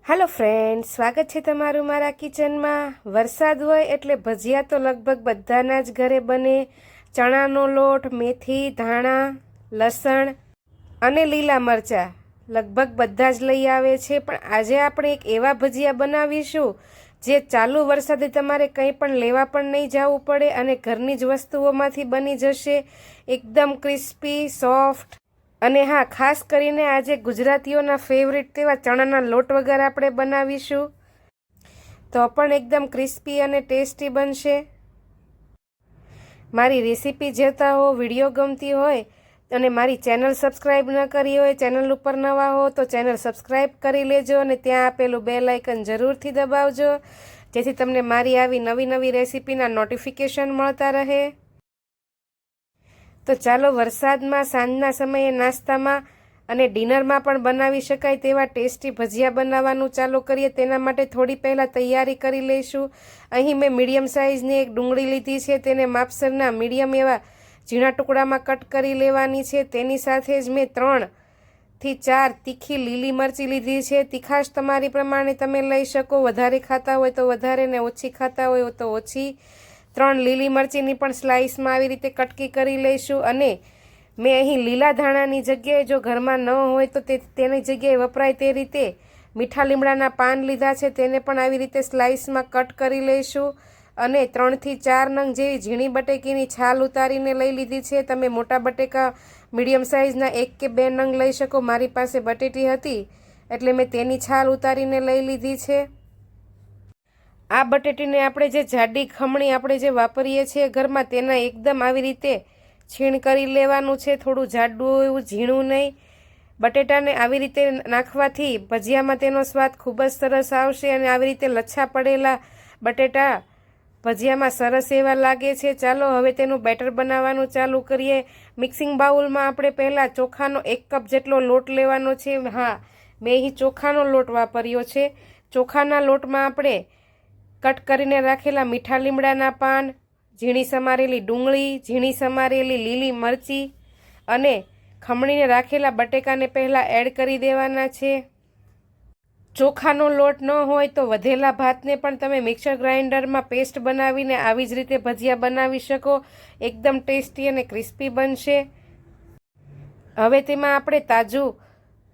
Hello friends, स्वागत है तमारू मारा किचन में। वरसाद होय एटले भजिया तो लगभग बधाना ज घरे बने। चणानो लोट, मेथी, धाणा, लसण अने लीला मरचा लगभग बधा ज लई आवे छे। पण आजे आपणे एक एवा भजिया बनावीशुं जे चालू वरसादे तमारे कंई पण लेवा पण नहीं जावुं पड़े अने घरनी ज वस्तुओमांथी बनी जशे। एकदम क्रिस्पी, सॉफ्ट અને હા, ખાસ કરીને આજે ગુજરાતીઓના ફેવરિટ તેવા ચણાના લોટ વગર આપણે બનાવીશું તો પણ એકદમ ક્રિસ્પી અને ટેસ્ટી બનશે। મારી રેસીપી જોતા હો, વિડીયો ગમતી હોય અને મારી ચેનલ સબસ્ક્રાઈબ ન કરી હોય, ચેનલ ઉપર નવા હો તો ચેનલ સબસ્ક્રાઈબ કરી લેજો અને ત્યાં આપેલું બેલ આઇકન જરૂરથી દબાવજો જેથી તમને મારી આવી નવી નવી રેસીપીના નોટિફિકેશન મળતા રહે। तो चालो वरसाद में सांजना समये नास्ता में अने डिनर में पण बनावी शकाय तेवा टेस्टी भजिया बनावानुं चालू करीए। तेना माटे थोड़ी पहला तैयारी करी लईशुं। अहीं मैं मीडियम साइजनी एक डूंगળી लीधी छे, तेने मापसरना मीडियम एवा झीणा टुकड़ामां कट करी लेवानी छे। तेनी साथे ज मैं 3 થી 4 तीखी लीली मरची लीधी छे। तीखाश तमारी प्रमाणे तमे लई शको, वधारे खाता होय तो वधारे ने ओછી खाता होय तो ओછી। 3 લીલી મરચીની પણ સ્લાઇસમાં આવી રીતે કટકી કરી લઈશું। અને મેં અહીં લીલા ધાણાની જગ્યાએ જો ઘરમાં ન હોય તો તેની જગ્યાએ વપરાય તે રીતે મીઠા લીમડાના પાન લીધા છે, તેને પણ આવી રીતે સ્લાઇસમાં કટ કરી લઈશું। અને 3 થી 4 નંગ જેવી ઝીણી બટેકીની છાલ ઉતારીને લઈ લીધી છે। તમે મોટા બટેકા મીડિયમ સાઇઝના 1 કે 2 નંગ લઈ શકો। મારી પાસે બટેટી હતી એટલે મેં તેની છાલ ઉતારીને લઈ લીધી છે। आ बटेटीने आपणे जे जाडी खमणी आपणे जे वापरीए छीए घरमां तेना एकदम आवी रीते छीण करी लेवानुं छे। थोडुं जाडुं एवुं झीणुं नहीं। बटेटाने आवी रीते नाखवाथी भजियामां तेनो स्वाद खूब ज सरस आवशे अने आवी रीते लच्छा पड़ेला बटेटा भजियामां सरस एवा लागे छे। चालो हवे तेनुं बेटर बनाववानुं चालू करीए। मिक्सिंग बाउलमां आपणे पहेला चोखानो 1 कप जेटलो लोट लेवानो छे। हाँ, मैं अहीं चोखानो लोट वापर्यो छे। चोखाना लोटमां आपणे कट करीने राखेला मीठा લીમડાના પાન, ઝીણી સમારેલી ડુંગળી, ઝીણી સમારેલી લીલી મરચી અને ખમણીને રાખેલા બટેકાને પહેલાં એડ કરી દેવાના છે। ચોખાનો લોટ ન હોય તો વધેલા ભાતને પણ તમે મિક્સર ગ્રાઇન્ડરમાં પેસ્ટ બનાવીને આવી જ રીતે ભજીયા બનાવી શકો। એકદમ ટેસ્ટી અને ક્રિસ્પી બનશે। હવે તેમાં આપણે તાજું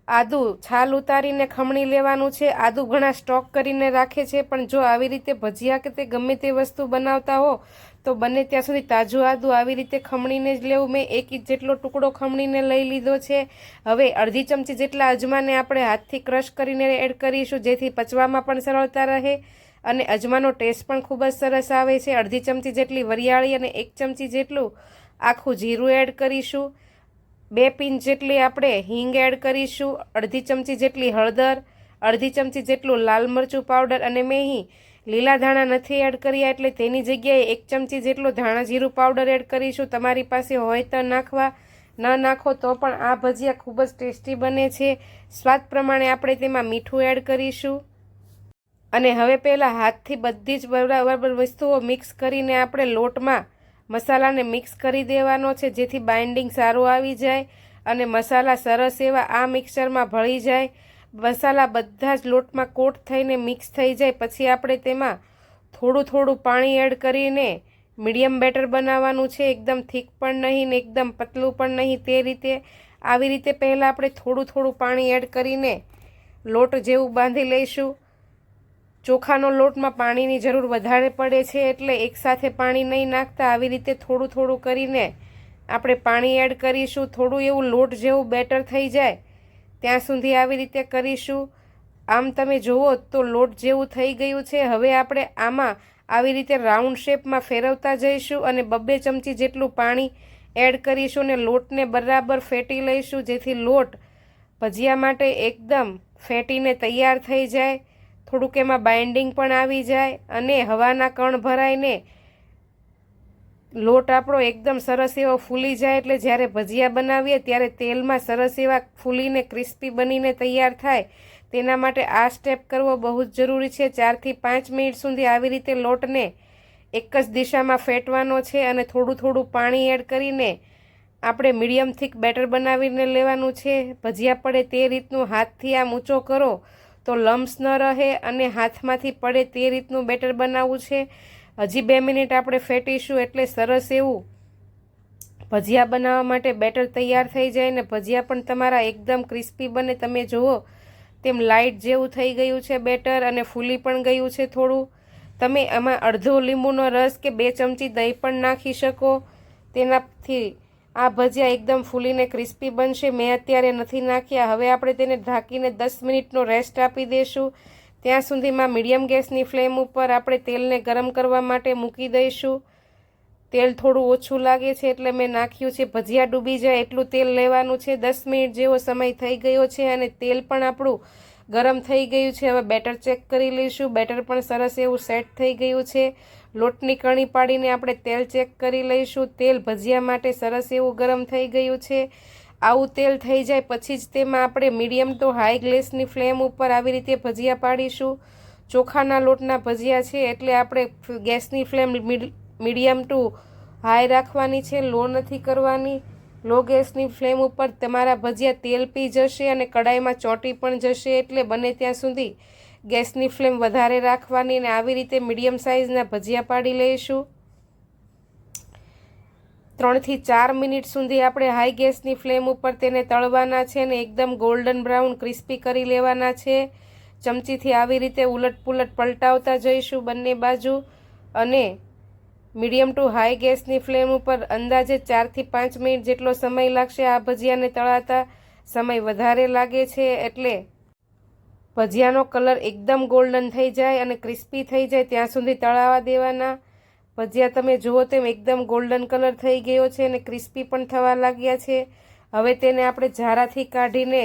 आदू छाल उतारीने खमणी लेवानुं छे। आदू घणा स्टॉक करीने राखे छे, पण जो आवी रीते भजिया के ते गमे ते वस्तु बनावता हो तो बने त्यां सुधी ताजू आदू आवी रीते खमणीने ज लेवुं। मैं 1 इंच जेटलो टुकड़ो खमणीने लई लीधो छे। हवे अर्धी चमची जेटला अजमाने आपणे हाथथी क्रश करीने एड करीशुं जेथी पचवामां पण सरळता रहे अने अजमानो टेस्ट पण खूब ज सरस आवे छे। अर्धी चमची जेटली वरियाળી अने 1 चमची जेटલું आखું जीરું एड करीशुं। 2 પિંચ જેટલી આપણે હિંગ એડ કરીશું। અડધી ચમચી જેટલી હળદર, અડધી ચમચી જેટલું લાલ મરચું પાવડર અને મેં અહીં લીલા ધાણા નથી એડ કર્યા એટલે તેની જગ્યાએ 1 ચમચી જેટલો ધાણા જીરું પાવડર એડ કરીશું। તમારી પાસે હોય તો નાખવા, ન નાખો તો પણ આ ભજીયા ખૂબ જ ટેસ્ટી બને છે। સ્વાદ પ્રમાણે આપણે તેમાં મીઠું એડ કરીશું અને હવે પહેલાં હાથથી બધી જ બરાબર વસ્તુઓ મિક્સ કરીને આપણે લોટમાં मसालाने मिक्स करी देवानो छे जेथी बाइंडिंग सारू आवी जाए अने मसाला सरस एवा आ मिक्सचर में भળી जाए। मसाला बधा ज लोटमां कोट थईने मिक्स थई जाए पछी आपणे तेमां थोड़ुं थोड़ुं पाणी एड करीने मीडियम बेटर बनाववानुं छे। एकदम थीक पण नहीं ने एकदम पतलुं पण नहीं, ते रीते आवी रीते पहेला आपणे थोड़ुं थोड़ुं पाणी एड करीने लोट जेवुं बांधी लईशुं। ચોખાનો લોટમાં પાણીની જરૂર વધારે પડે છે એટલે એકસાથે પાણી નહીં નાખતા આવી રીતે થોડું થોડું કરીને આપણે પાણી એડ કરીશું। થોડું એવું લોટ જેવું બેટર થઈ જાય ત્યાં સુધી આવી રીતે કરીશું। આમ તમે જુઓ તો લોટ જેવું થઈ ગયું છે। હવે આપણે આમાં આવી રીતે રાઉન્ડ શેપમાં ફેરવતા જઈશું અને 2 ચમચી જેટલું પાણી એડ કરીશું અને લોટને બરાબર ફેટી લઈશું જેથી લોટ ભજીયા માટે એકદમ ફેટીને તૈયાર થઈ જાય। થોડુંક એમાં બાઇન્ડિંગ પણ આવી જાય અને હવાના કણ ભરાઈને લોટ આપણો એકદમ સરસ એવો ફૂલી જાય એટલે જ્યારે ભજીયા બનાવીએ ત્યારે તેલમાં સરસ એવા ફૂલીને ક્રિસ્પી બનીને તૈયાર થાય તેના માટે આ સ્ટેપ કરવો બહુ જ જરૂરી છે। 4 થી 5 મિનિટ સુધી આવી રીતે લોટને એક જ દિશામાં ફેટવાનો છે અને થોડું થોડું પાણી એડ કરીને આપણે મીડિયમ થીક બેટર બનાવીને લેવાનું છે। ભજીયા પડે તે રીતનું હાથથી આમ ઊંચો કરો તો લમ્સ ન રહે અને હાથમાંથી પડે તે રીતનું બેટર બનાવવું છે. હજી 2 મિનિટ આપણે ફેટીશું એટલે સરસ એવું ભજીયા બનાવવા માટે બેટર તૈયાર થઈ જાય ને ભજીયા પણ તમારા એકદમ ક્રિસ્પી બને. તમે જુઓ તેમ લાઇટ જેવું થઈ ગયું છે બેટર અને ફૂલી પણ ગયું છે થોડું. તમે આમાં અડધો લીંબુનો રસ કે 2 ચમચી દહીં પણ નાખી શકો. તેનાથી આ ભજીયા એકદમ ફૂલીને ક્રિસ્પી બનશે. મેં અત્યારે નથી નાખ્યા. હવે આપણે તેને ઢાંકીને 10 મિનિટનો રેસ્ટ આપી દઈશું. ત્યાં સુધીમાં મીડિયમ ગેસની ફ્લેમ ઉપર આપણે તેલને ગરમ કરવા માટે મૂકી દઈશું. તેલ થોડું ઓછું લાગે છે એટલે મેં નાખ્યું છે. ભજીયા ડૂબી જાય એટલું તેલ લેવાનું છે. 10 મિનિટ જેવો સમય થઈ ગયો છે અને તેલ પણ આપણું ગરમ થઈ ગયું છે. હવે બેટર ચેક કરી લઈશું. બેટર પણ સરસ એવું સેટ થઈ ગયું છે. લોટની કણી પાડીને આપણે તેલ ચેક કરી લઈશું. તેલ ભજીયા માટે સરસ એવું ગરમ થઈ ગયું છે. આવું તેલ થઈ જાય પછી જ તેમાં આપણે મીડિયમ ટુ હાઈ ગેસની ફ્લેમ ઉપર આવી રીતે ભજીયા પાડીશું. ચોખાના લોટના ભજીયા છે એટલે આપણે ગેસની ફ્લેમ મીડિયમ ટુ હાઈ રાખવાની છે, લો નથી કરવાની. લો ગેસની ફ્લેમ ઉપર તમારા ભજીયા તેલ પી જશે અને કડાઈમાં ચોંટી પણ જશે. એટલે બને ત્યાં સુધી ગેસની ફ્લેમ વધારે રાખવાની અને આવી રીતે મીડિયમ સાઇઝના ભજીયા પાડી લઈશું. 3 થી 4 મિનિટ સુધી આપણે હાઈ ગેસની ફ્લેમ ઉપર તેને તળવાના છે અને એકદમ ગોલ્ડન બ્રાઉન ક્રિસ્પી કરી લેવાના છે. ચમચીથી આવી રીતે ઉલટ પલટાવતા જઈશું બંને બાજુ અને મીડિયમ ટુ હાઈ ગેસની ફ્લેમ ઉપર અંદાજે 4 થી 5 મિનિટ જેટલો સમય લાગશે. આ ભજીયાને તળાતા સમય વધારે લાગે છે એટલે ભજીયાનો કલર એકદમ ગોલ્ડન થઈ જાય અને ક્રિસ્પી થઈ જાય ત્યાં સુધી તળાવા દેવાના. ભજીયા તમે જુઓ તેમ એકદમ ગોલ્ડન કલર થઈ ગયો છે અને ક્રિસ્પી પણ થવા લાગ્યા છે. હવે તેને આપણે ઝારાથી કાઢીને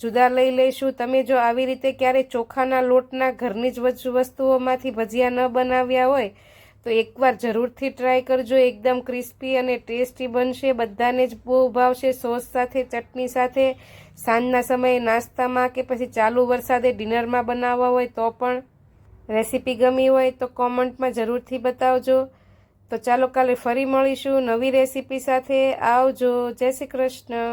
જુદા લઈ લઈશું. તમે જો આવી રીતે ક્યારે ચોખાના લોટના ઘરની જ વસ્તુઓમાંથી ભજીયા ન બનાવ્યા હોય તો એકવાર જરૂરથી ટ્રાય કરજો. એકદમ ક્રિસ્પી અને ટેસ્ટી બનશે. બધાને જ બહુ ભાવશે. સોસ સાથે, ચટણી સાથે, સાંજના સમયે નાસ્તામાં કે પછી ચાલુ વરસાદે ડિનરમાં બનાવવા હોય તો પણ. રેસીપી ગમી હોય તો કોમેન્ટમાં જરૂરથી બતાવજો. તો ચાલો કાલે ફરી મળીશું નવી રેસીપી સાથે. આવજો. જય શ્રી કૃષ્ણ.